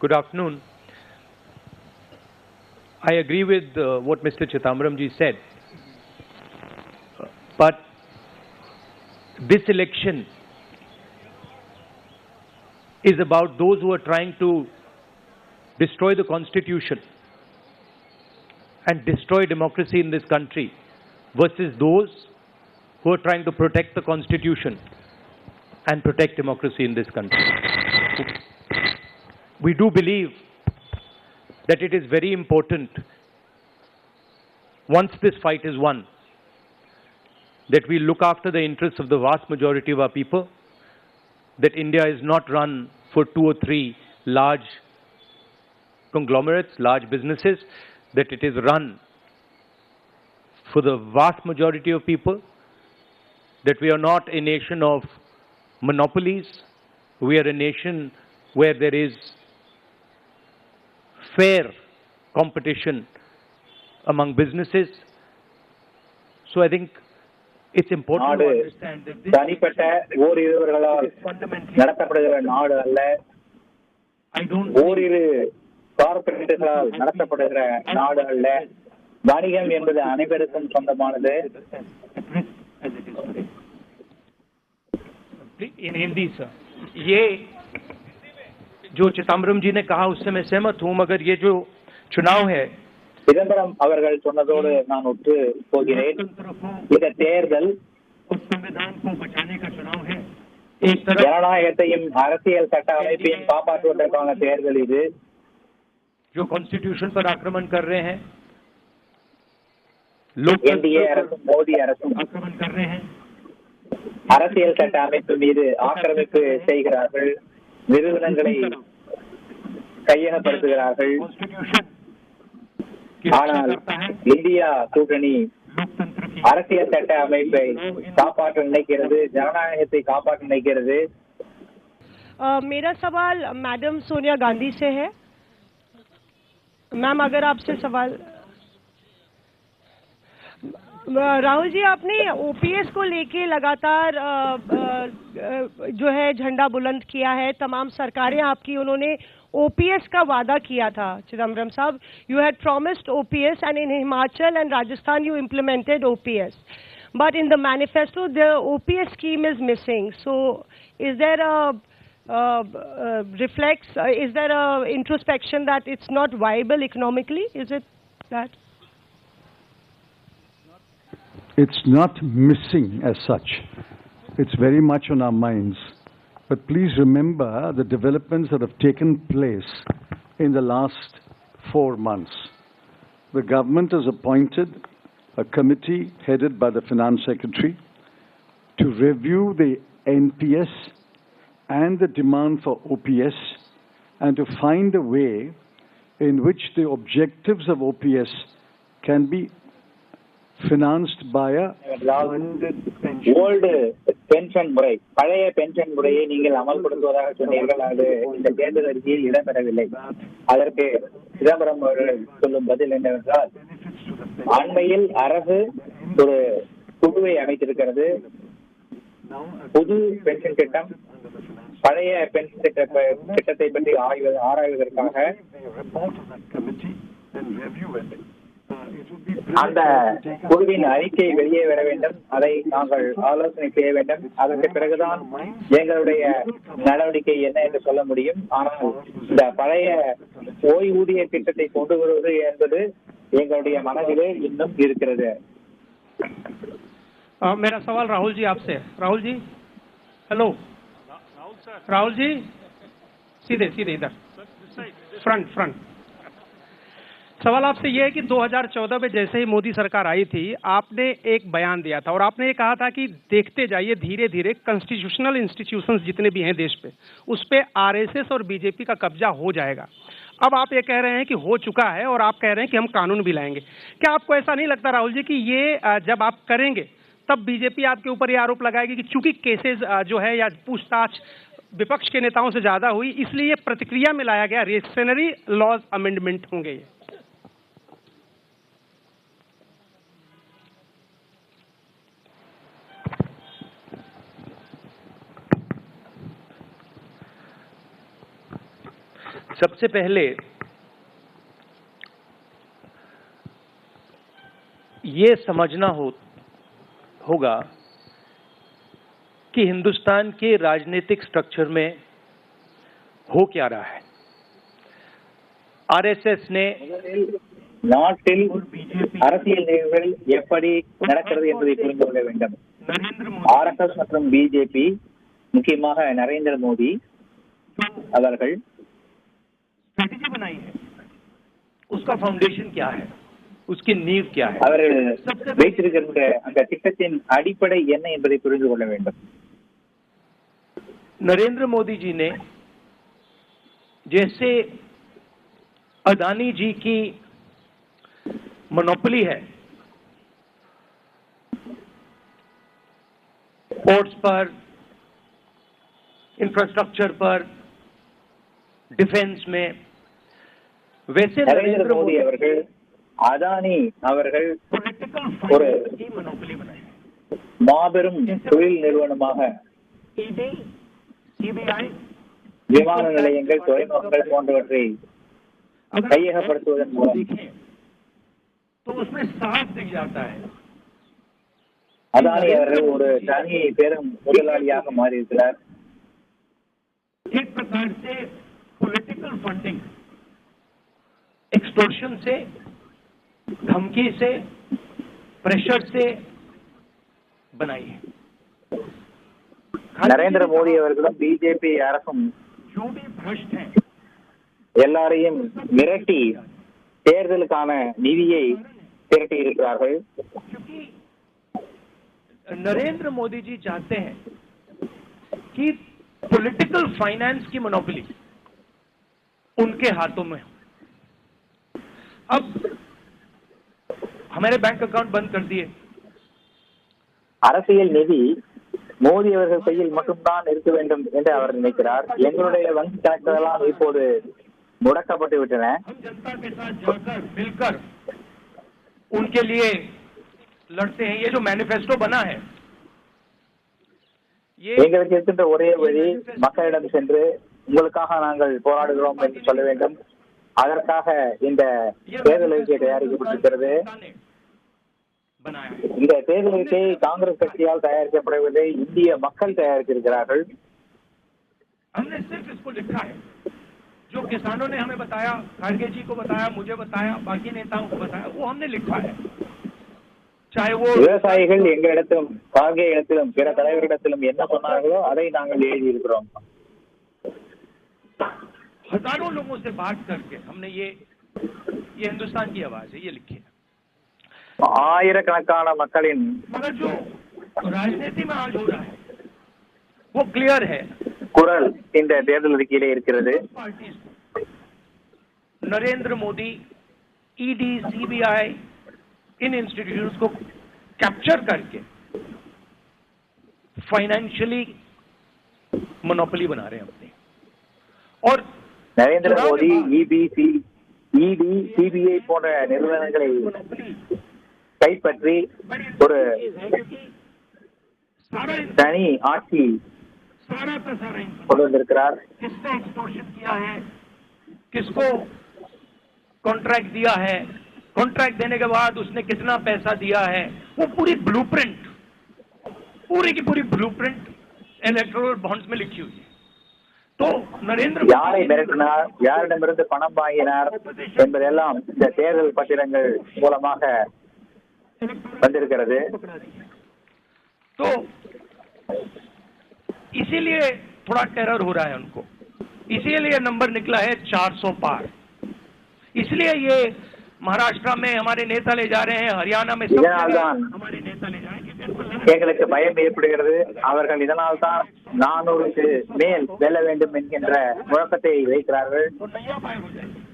Good afternoon. I agree with what Mr. Chidambaram ji said. But this election is about those who are trying to destroy the constitution and destroy democracy in this country versus those who are trying to protect the constitution and protect democracy in this country. We do believe that it is very important, once this fight is won, that we look after the interests of the vast majority of our people, that India is not run for 2 or 3 large conglomerates, large businesses, that it is run for the vast majority of people, that we are not a nation of monopolies, we are a nation where there is fair competition among businesses. So I think it's important to understand that this தனிப்பட்ட ஓரிருவர்களால் நடத்தப்படுகிற நாடு அல்ல, ஓரிரு கார்ப்பரேட்டுகளால் நடத்தப்படுகிற நாடு அல்ல. வணிகம் என்பது அனைவருக்கும் சொந்தமானது. In Hindi sir, ये जो चिदम्बरम जी ने कहा उससे मैं सहमत हूँ, मगर ये जो चुनाव है, சிதம்பரம் அவர்கள் சொன்னதோடு நான் ஒத்து போகிறேன். இந்த தேர்தல் ஜனநாயகத்தையும் அரசியல் சட்ட அமைப்பையும் காப்பாற்றுவதற்கான தேர்தல் இது. जो कॉन्स्टिट्यूशन पर आक्रमण कर रहे हैं, என்டிஏ அரசும் மோடி அரசும் आक्रमण कर रहे हैं, அரசியல் சட்ட அமைப்பு மீது ஆக்கிரமிப்பு செய்கிறார்கள், நிறுவனங்களை கையகப்படுத்துகிறார்கள். ஆனால் இந்தியா கூட்டணி அரசியல் சட்ட அமைப்பை காப்பாற்ற நினைக்கிறது, ஜனநாயகத்தை காப்பாற்ற நினைக்கிறது. मेरा सवाल मैडम सोनिया गांधी से है. मैम, अगर आपसे सवाल, राहुल जी, आपने ओपीएस को लेके लगातार जो है झंडा बुलंद किया है. तमाम सरकारें आपकी, उन्होंने ओपीएस का वादा किया था. चिदम्बरम साहब, you had promised OPS and in Himachal and Rajasthan you implemented OPS, but in the manifesto the OPS scheme is missing. So is there is there a introspection that it's not viable economically? Is it that? It's not missing as such. It's very much on our minds. But please remember the developments that have taken place in the last 4 months. The government has appointed a committee headed by the Finance Secretary to review the NPS and the demand for OPS and to find a way in which the objectives of OPS can be financed by a old pension முறை, பழைய pension முறையை நீங்கள் அமல்படுத்துவதாக சொன்னீர்கள். அது இந்த தேர்தல் அறிக்கையில் இடம்பெறவில்லை. அதற்கு சிதம்பரம் அவர்கள் சொல்லும் பதில் என்னவென்றால், அண்மையில் அரசு ஒரு குழுவை அமைத்திருக்கிறது. புது பென்ஷன் திட்டம், பழைய பென்ஷன் திட்டத்தை பற்றி ஆராய்வதற்காக அந்த குழுவின் அறிக்கை வெளியே வர வேண்டும். அதை நாங்கள் ஆலோசனை செய்ய வேண்டும். அதற்கு பிறகுதான் எங்களுடைய நடவடிக்கை என்ன என்று சொல்ல முடியும். ஆனால் இந்த பழைய ஓய்வூதிய திட்டத்தை கொண்டு வருவது என்பது எங்களுடைய மனதிலே இன்னும் இருக்கிறது. मेरा सवाल राहुल जी आपसे. राहुल जी, हेलो. राहुल जी, सीधे सीधे इधर, फ्रंट. सवाल आपसे यह है कि 2014 में जैसे ही मोदी सरकार आई थी, आपने एक बयान दिया था और आपने ये कहा था कि देखते जाइए धीरे धीरे कॉन्स्टिट्यूशनल इंस्टीट्यूशंस जितने भी हैं देश पे, उस पे आरएसएस और बीजेपी का कब्जा हो जाएगा. अब आप ये कह रहे हैं कि हो चुका है और आप कह रहे हैं कि हम कानून भी लाएंगे. क्या आपको ऐसा नहीं लगता राहुल जी कि ये जब आप करेंगे तब बीजेपी आपके ऊपर ये आरोप लगाएगी कि चूंकि केसेस जो है या पूछताछ विपक्ष के नेताओं से ज्यादा हुई, इसलिए प्रतिक्रिया में लाया गया रेशनरी लॉज अमेंडमेंट होंगे ये? सबसे पहले ये समझना होगा कि हिंदुस्तान के राजनीतिक स्ट्रक्चर में हो क्या रहा है। आरएसएस ने நாட்டில் அரசியல் நிகழ்வுகள் எப்படி நடக்கிறது என்பதை புரிந்து கொள்ள வேண்டும். ஆர்எஸ்எஸ் மற்றும் பிஜேபி, முக்கியமாக நரேந்திர மோடி அவர்கள் उसका फाउंडेशन क्या है, उसकी नींव क्या है, அவர்கள் வைத்திருக்கின்ற அந்த திட்டத்தின் அடிப்படை என்ன என்பதை புரிந்து கொள்ள வேண்டும். नरेंद्र मोदी जी ने जैसे अदानी जी की मोनोपोली है पोर्ट्स पर, इंफ्रास्ट्रक्चर पर, डिफेंस में, वैसे நரேந்திர மோடி அவர்கள் அதானி அவர்கள் ஒரு மாபெரும் தொழில் நிறுவனமாக விமான நிலையங்கள், துறைமுகங்கள் போன்றவற்றை கையகப்படுத்துவதன் மூலம் அதானி அவர்கள் ஒரு தனி பெரும் முதலாளியாக மாறியிருக்கிறார். एक प्रकार से पॉलिटिकल फंडिंग, एक्सटॉर्शन से, धमकी से, प्रेशर से बनाई है. நரேந்திர மோடி அவர்களும் பிஜேபி அரசும் எல்லாரையும் மிரட்டி தேர்தலுக்கான நிதியை திரட்டி இருக்கிறார்கள். नरेंद्र मोदी जी चाहते हैं कि पॉलिटिकल फाइनेंस की मोनोपोली उनके हाथों में हो. अब हमारे बैंक अकाउंट बंद कर दिए. அரசியல் நிதி மோடி அவர்கள் கையில் மட்டும்தான் இருக்க வேண்டும் என்று அவர் நினைக்கிறார். எங்களுடைய வங்கி கணக்குகளெல்லாம் இப்போது முடக்கப்பட்டு விட்டன. हम जनता के साथ जाकर मिलकर उनके लिए लड़ते हैं. ये जो मैनिफेस्टो बना है, எங்களுக்கு இருக்கின்ற ஒரே வழி மக்களிடம் சென்று உங்களுக்காக நாங்கள் போராடுகிறோம் என்று சொல்ல வேண்டும். அதற்காக இந்த தேர்தல் அறிக்கை தயாரிக்கப்பட்டிருக்கிறது. இந்த தேர்தல் அறிக்கை காங்கிரஸ் கட்சியால் தயாரிக்கப்படவில்லை, இந்திய மக்கள் தயாரித்திருக்கிறார்கள். हमने सिर्फ इसको लिखा है. जो किसानों ने हमें बताया, खड़गे जी को बताया, मुझे बताया, बाकी नेताओं को बताया, वो हमने लिखा है. चाहे वो விவசாயிகள் எங்களிடத்திலும் கார்கே இடத்திலும் பிற தலைவரிடத்திலும் என்ன சொன்னார்களோ அதை நாங்கள் எழுதியிருக்கிறோம். हजारों लोगों से बात करके हमने ये हिंदुस्तान की आवाज है, ये लिखी है. ஆயிரக்கணக்கான மக்களின் मगर जो राजनीति में आज हो रहा है वो क्लियर है. குரல் இந்த தேர்தல் அறிக்கையிலே இருக்கிறது. नरेंद्र मोदी ईडी, सीबीआई, इन इंस्टीट्यूशंस को कैप्चर करके फाइनेंशियली मोनोपोली बना रहे हैं अपने. और நரேந்திர மோடி இடி, சிபிஐ போன்ற நிறுவனங்களை கைப்பற்றி ஒரு தனி ஆட்சி கொண்டு வந்திருக்கிறார். किसने एक्सटॉर्शन किया है, किसको कॉन्ट्रैक्ट दिया है, कॉन्ट्रैक्ट देने के बाद उसने कितना पैसा दिया है, वो पूरी ब्लूप्रिंट, पूरी की पूरी ब्लूप्रिंट इलेक्टोरल बॉन्ड्स में लिखी हुई है. तो नरेंद्र யாரை மிரட்டினார், யாரிடமிருந்து பணம் வாங்கினார் என்பதெல்லாம் இந்த தேர்தல் பத்திரங்கள் மூலமாக வந்திருக்கிறது. तो इसीलिए थोड़ा टेरर हो रहा है उनको, इसीलिए नंबर निकला है 400 पार. इसलिए ये महाराष्ट्र में हमारे नेता ले जा रहे हैं, हरियाणा में सब हमारे नेता ले जाएंगे. எங்களுக்கு பயம் ஏற்படுகிறது. அவர்கள் இதனால் தான் 400க்கு மேல் வெல்ல வேண்டும் என்கின்ற முழக்கத்தை வைக்கிறார்கள்.